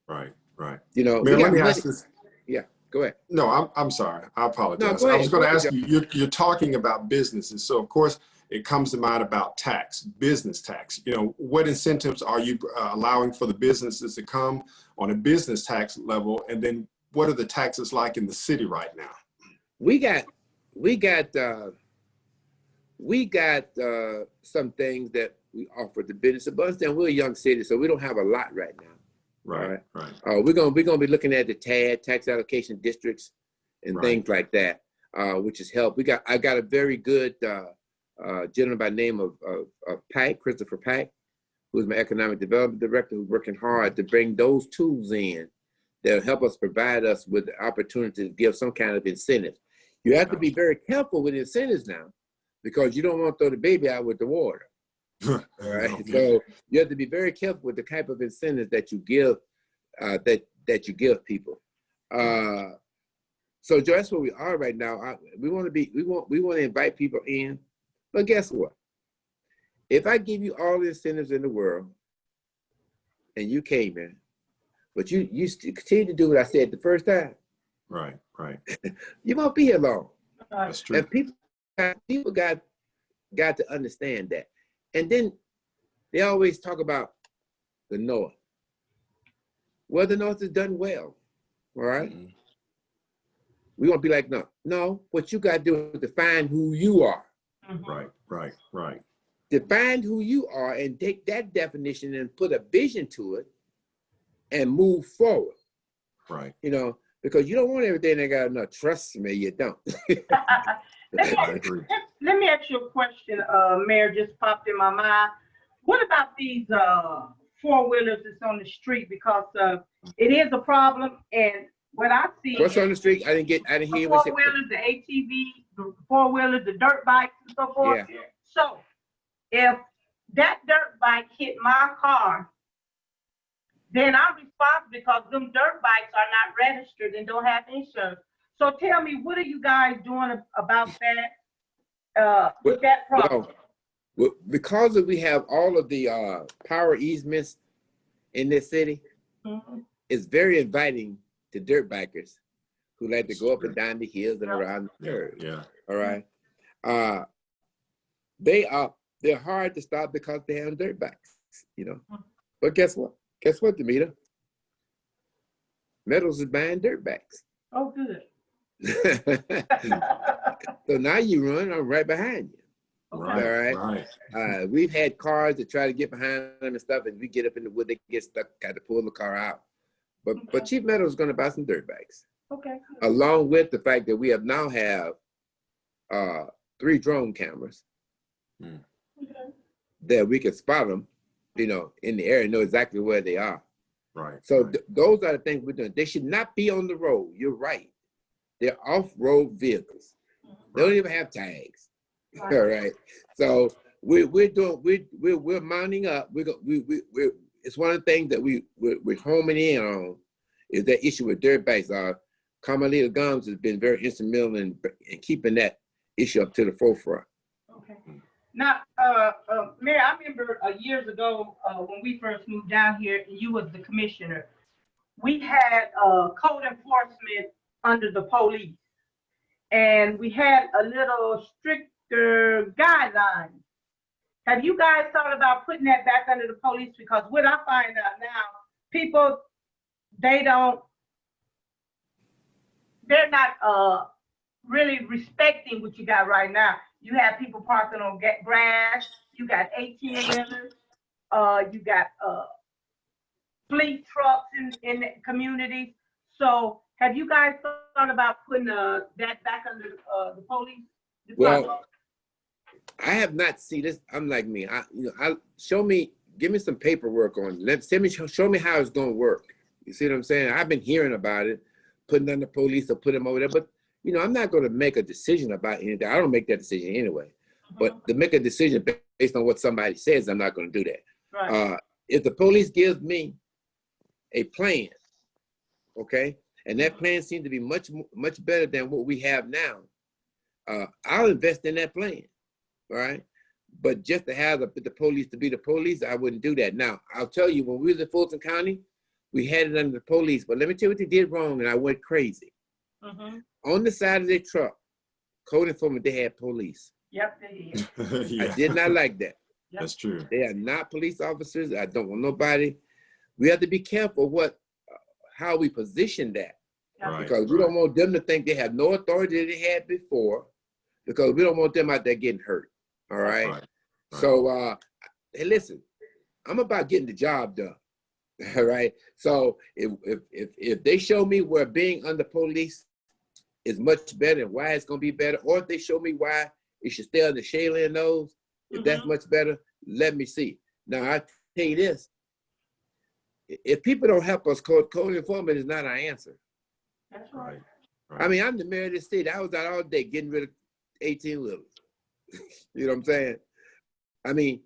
B: Right.
A: You know,
B: Man, let me ask this.
A: Yeah, go ahead.
B: No, I'm sorry. I apologize.
A: No,
B: I was going to ask you, you're talking about businesses. So of course it comes to mind about tax, business tax. You know, what incentives are you allowing for the businesses to come on a business tax level? And then what are the taxes like in the city right now?
A: We got some things that we offer the business. But understand we're a young city, so we don't have a lot right now.
B: Right.
A: We're gonna be looking at the TAD, tax allocation districts, and things like that, which has helped. I got a very good gentleman by the name of Pack, Christopher Pack, who's my economic development director, who's working hard to bring those tools in that'll help us provide us with the opportunity to give some kind of incentive. You have to be very careful with incentives now, because you don't want to throw the baby out with the water. All right. Okay. So you have to be very careful with the type of incentives that you give, that you give people. So Joe, that's where we are right now. We want to invite people in, but guess what? If I give you all the incentives in the world, and you came in, but you continue to do what I said the first time,
B: right,
A: you won't be here long.
B: That's true.
A: And people got to understand that. And then they always talk about the North. Well, the North has done well, all right? Mm-hmm. We won't be like, no, what you got to do is define who you are.
B: Mm-hmm. Right.
A: Define who you are and take that definition and put a vision to it and move forward.
B: Right.
A: You know, because you don't want everything that got enough. Trust me, you don't.
C: Let me ask you a question, Mayor, just popped in my mind. What about these four-wheelers that's on the street? Because it is a problem, and what I see—
A: What's on the street? I didn't hear
C: what you said. Four-wheelers, the ATV, the four-wheelers, the dirt bikes and so forth. Yeah. So if that dirt bike hit my car, then I'm responsible because them dirt bikes are not registered and don't have insurance. So tell me, what are you guys doing about that, with that problem?
A: Well, because we have all of the power easements in this city, mm-hmm. It's very inviting to dirt bikers who like to go up and down the hills and around the curves.
B: Yeah.
A: All right. They're hard to stop because they have dirt bikes, you know. Mm-hmm. But guess what? Damita? Metals is buying dirt bikes.
C: Oh, good.
A: So now you run, I'm right behind you.
B: Right.
A: We've had cars that try to get behind them and stuff, and we get up in the wood, they get stuck, got to pull the car out. But Chief Meadows is going to buy some dirt bikes. Okay. Along with the fact that we now have 3 drone cameras that we can spot them, you know, in the area and know exactly where they are.
B: Right.
A: So those are the things we're doing. They should not be on the road. You're right. They're off-road vehicles. They don't even have tags. Right. All right. So we're mounting up. It's one of the things that we're homing in on is that issue with dirt bikes. Carmelita Gums has been very instrumental in keeping that issue up to the forefront.
C: Okay. Now, Mayor, I remember years ago when we first moved down here, and you was the commissioner, we had code enforcement under the police, and we had a little stricter guidelines. Have you guys thought about putting that back under the police? Because what I find out now, people, they're not really respecting what you got right now. You have people parking on grass, you got 18-wheelers, you got fleet trucks in the communities. So have you guys thought about putting that back under the police?
A: Well, I have not seen this. I'm like me. Give me some paperwork on it. Show me how it's gonna work. You see what I'm saying? I've been hearing about it, putting on the police or put them over there, but I'm not gonna make a decision about anything. I don't make that decision anyway. But to make a decision based on what somebody says, I'm not gonna do that.
C: Right.
A: If the police gives me a plan, okay, and that plan seems to be much better than what we have now, I'll invest in that plan, all right? But just to have the police to be the police, I wouldn't do that. Now, I'll tell you, when we was in Fulton County, we had it under the police, but let me tell you what they did wrong, and I went crazy. On the side of their truck, code enforcement, they had police.
C: Yep, they did.
B: Yeah.
A: I did not like that.
B: That's true.
A: They are not police officers. I don't want nobody. We have to be careful how we position that.
B: Right,
A: because we don't want them to think they have no authority that they had before, because we don't want them out there getting hurt. All right.
B: Right.
A: So, hey, listen, I'm about getting the job done. All right. So if they show me where being under police is much better and why it's going to be better, or if they show me why it should stay under Shayla nose, if that's much better, let me see. Now, I tell you this, if people don't help us, code enforcement is not our answer.
C: That's right.
A: I mean, I'm the mayor of the city. I was out all day getting rid of 18-wheelers. You know what I'm saying? I mean,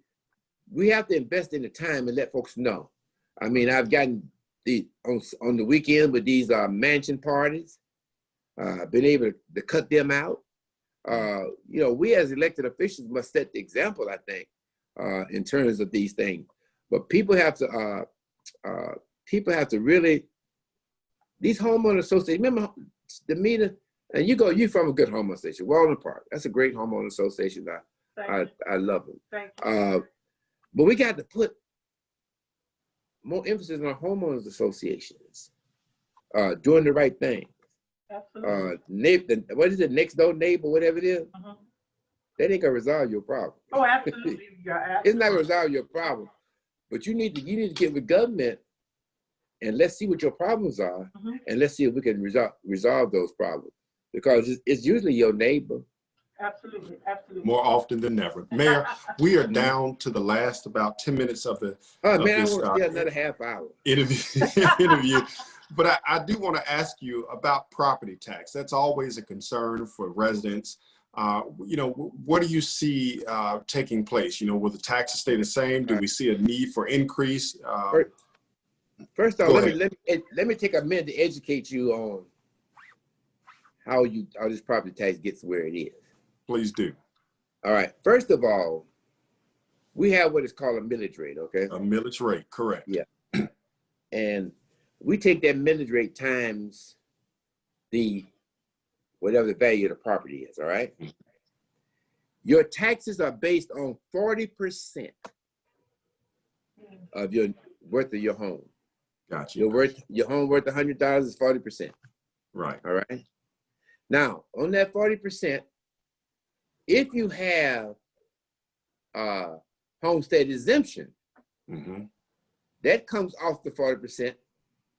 A: we have to invest in the time and let folks know. I mean, I've gotten on the weekend with these mansion parties, been able to cut them out. We as elected officials must set the example, I think, in terms of these things. But people have to really, these homeowner associations, remember Damita, and you from a good homeowner association, Walden Park. That's a great homeowner association. I love them.
C: Thank you.
A: But we got to put more emphasis on homeowners associations, doing the right thing.
C: Absolutely.
A: What is it, next door neighbor, whatever it is? That ain't gonna resolve your problem.
C: Oh, absolutely.
A: It's not gonna resolve your problem. But you need to get with government and let's see what your problems are, and let's see if we can resolve those problems. Because it's usually your neighbor.
C: Absolutely.
B: More often than never. Mayor, we are down to the last about 10 minutes of the
A: I want to stay another half hour.
B: interview. But I do want to ask you about property tax. That's always a concern for residents. What do you see taking place? Will the taxes stay the same? Do we see a need for increase?
A: First off, let me take a minute to educate you on how this property tax gets where it is.
B: Please do.
A: All right. First of all, we have what is called a millage rate, okay?
B: A millage rate, correct.
A: Yeah. And we take that millage rate times whatever the value of the property is, all right? Your taxes are based on 40% of your worth of your home.
B: Gotcha.
A: Your home worth $100 is 40%.
B: Right.
A: All right. Now, on that 40%, if you have homestead exemption, that comes off the 40%.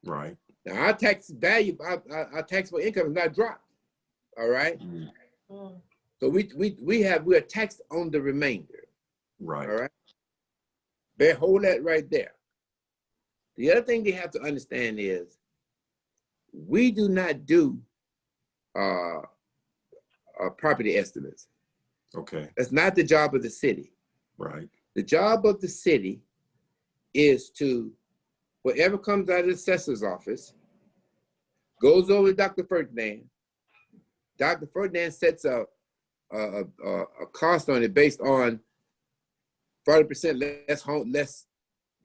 B: Right.
A: Now, our tax value, our taxable income is not dropped. All right. So we are taxed on the remainder.
B: Right.
A: All right. Hold that right there. The other thing they have to understand is we do not do property estimates.
B: Okay.
A: That's not the job of the city.
B: Right.
A: The job of the city is to, whatever comes out of the assessor's office, goes over to Dr. Ferdinand. Dr. Ferdinand sets a cost on it based on 40%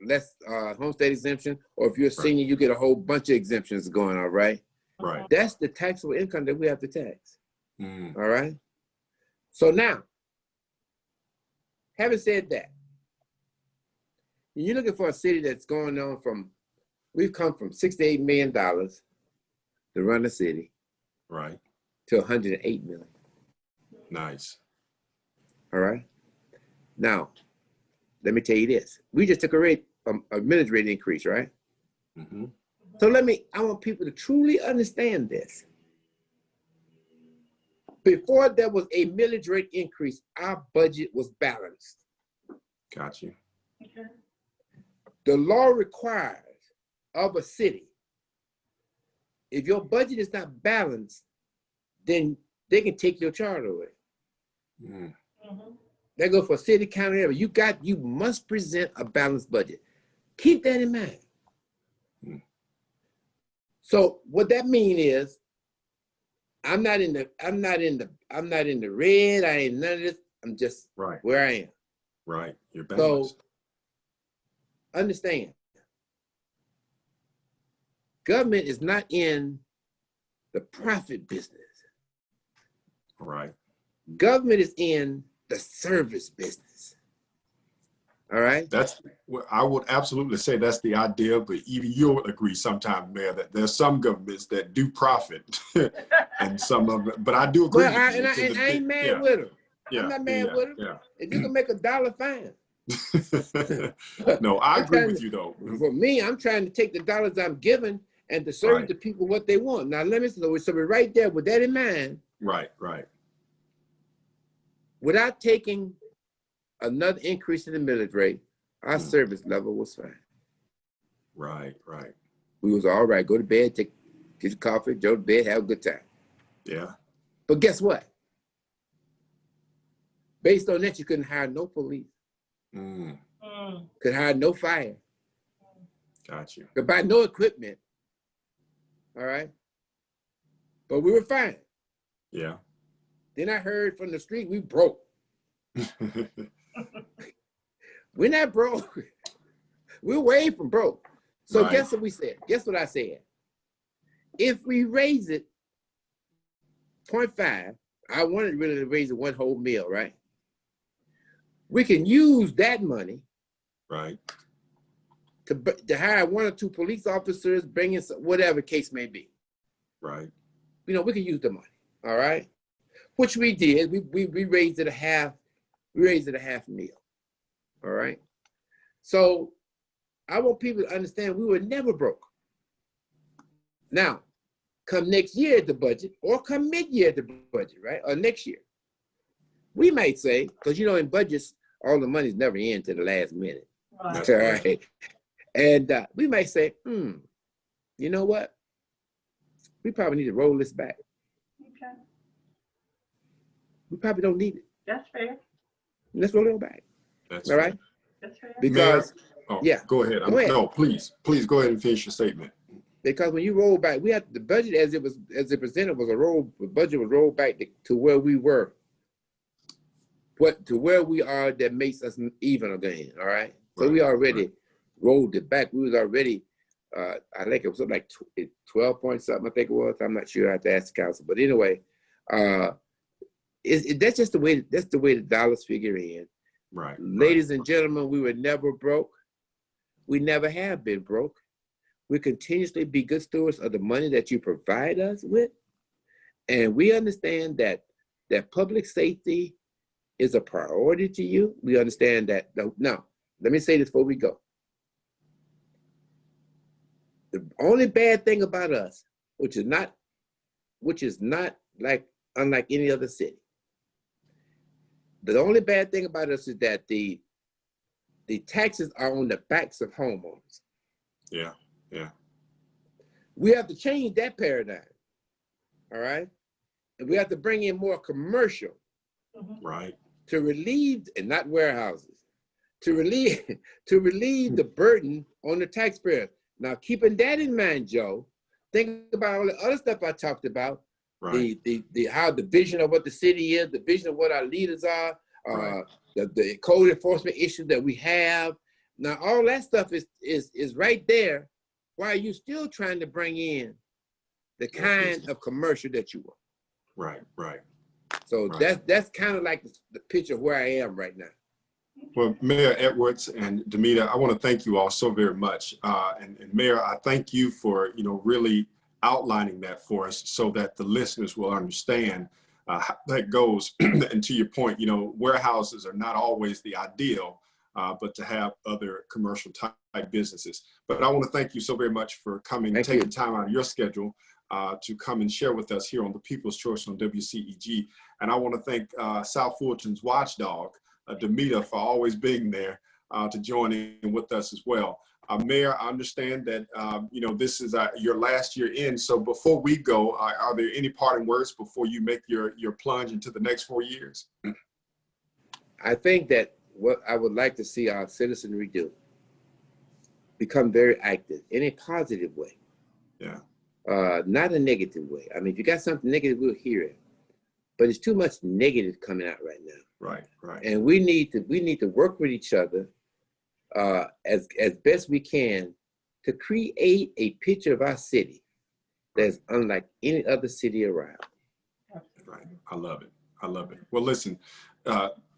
A: less homestead exemption, or if you're a senior, you get a whole bunch of exemptions going on, right?
B: Right.
A: That's the taxable income that we have to tax.
B: All
A: right. So now, having said that, you're looking for a city that's going on we've come from $68 million to run the city.
B: Right.
A: To $108 million.
B: Nice.
A: All right. Now, let me tell you this. We just took a millage rate increase, right? So I want people to truly understand this. before there was a millage rate increase, our budget was balanced.
B: Got you.
C: Okay.
A: The law requires of a city, if your budget is not balanced, then they can take your charter away.
B: Mm.
C: Mm-hmm.
A: That goes for city, county, area. You must present a balanced budget. Keep that in mind.
B: Mm.
A: So what that means is, I'm not in the red. I ain't none of this. I'm just where I am.
B: Right. You're balanced.
A: So understand, government is not in the profit business.
B: Right.
A: Government is in the service business. All right.
B: I would absolutely say that's the idea, but even you'll agree sometimes, Mayor, that there's some governments that do profit and some of it, but I do agree with you.
A: I ain't mad with them.
B: Yeah,
A: I'm not mad with them.
B: Yeah.
A: If you can make $1, fine.
B: No, I agree with you though.
A: For me, I'm trying to take the dollars I'm given and to serve the people what they want. Now let me say, so we're right there with that in mind.
B: Right.
A: Without taking another increase in the millage rate, our service level was fine.
B: Right.
A: We was all right. Go to bed, get your coffee, go to bed, have a good time.
B: Yeah.
A: But guess what? Based on that, you couldn't hire no police. Could hire no fire.
B: Got you.
A: Could buy no equipment. All right. But we were fine.
B: Yeah.
A: Then I heard from the street, we broke. We're not broke. We're way from broke. So guess what we said? Guess what I said? If we raise it 0.5, I wanted really to raise it one whole meal, right? We can use that money,
B: right,
A: to hire 1 or 2 police officers, bring in some, whatever case may be.
B: Right.
A: You know, we can use the money. All right. Which we did. We raised it a half. We raised it a half meal. All right. So I want people to understand we were never broke. Now, come next year at the budget, or come mid-year at the budget, right? Or next year, we might say, because you know, in budgets, all the money's never in to the last minute.
C: Right.
A: All right. And we might say, you know what? We probably need to roll this back.
C: Okay.
A: We probably don't need it.
C: That's fair.
A: Let's roll it back.
B: That's
A: all right.
C: That's fair.
A: Because
B: go ahead. No, please go ahead and finish your statement. Because
A: when you roll back, we had the budget as it presented was the budget was rolled back to where we were. To where we are that makes us even again. All right. So we already rolled it back. We was already I think it was something like 12 point something, I think it was. I'm not sure. I have to ask the council. But anyway, that's just the way the dollars figure in.
B: Right.
A: Ladies and gentlemen, we were never broke. We never have been broke. We continuously be good stewards of the money that you provide us with. And we understand that public safety is a priority to you. We understand that. Now, let me say this before we go. The only bad thing about us, which is not unlike any other city. The only bad thing about us is that the taxes are on the backs of homeowners.
B: Yeah.
A: We have to change that paradigm. All right. And we have to bring in more commercial.
B: Right.
A: To relieve, and not warehouses, to relieve the burden on the taxpayer. Now, keeping that in mind, Joe, think about all the other stuff I talked about.
B: Right.
A: How the vision of what the city is, the vision of what our leaders are, the code enforcement issues that we have. Now, all that stuff is right there. Why are you still trying to bring in the kind of commercial that you want?
B: Right.
A: So that's kind of like the picture of where I am right now.
B: Well, Mayor Edwards and Damita, I want to thank you all so very much. And Mayor, I thank you for really outlining that for us so that the listeners will understand how that goes. And to your point, warehouses are not always the ideal, but to have other commercial type businesses. But I want to thank you so very much for coming, taking time out of your schedule to come and share with us here on the People's Choice on WCEG. And I want to thank South Fulton's watchdog, Damita, for always being there to join in with us as well. Mayor, I understand that, you know, this is your last year in. So before we go, are there any parting words before you make your plunge into the next 4 years?
A: I think that what I would like to see our citizenry do, become very active in a positive way.
B: Yeah.
A: Not a negative way. I mean, if you got something negative, we'll hear it. But it's too much negative coming out right now.
B: Right, right.
A: And we need to work with each other as best we can to create a picture of our city that's unlike any other city around.
B: Right. I love it. I love it. Well, listen,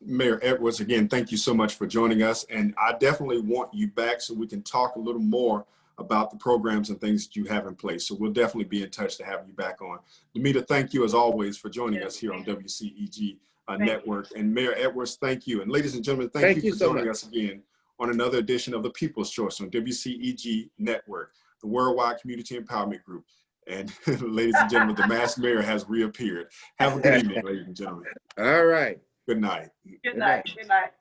B: Mayor Edwards, again, thank you so much for joining us. And I definitely want you back so we can talk a little more about the programs and things that you have in place. So we'll definitely be in touch to have you back on. Damita, thank you as always for joining us here on WCEG Network. And Mayor Edwards, thank you. And ladies and gentlemen, thank you for joining us again on another edition of the People's Choice on WCEG Network, the Worldwide Community Empowerment Group. And ladies and gentlemen, the masked mayor has reappeared. Have a good evening, ladies and gentlemen.
A: All right.
B: Good night.
C: Good night. Good night.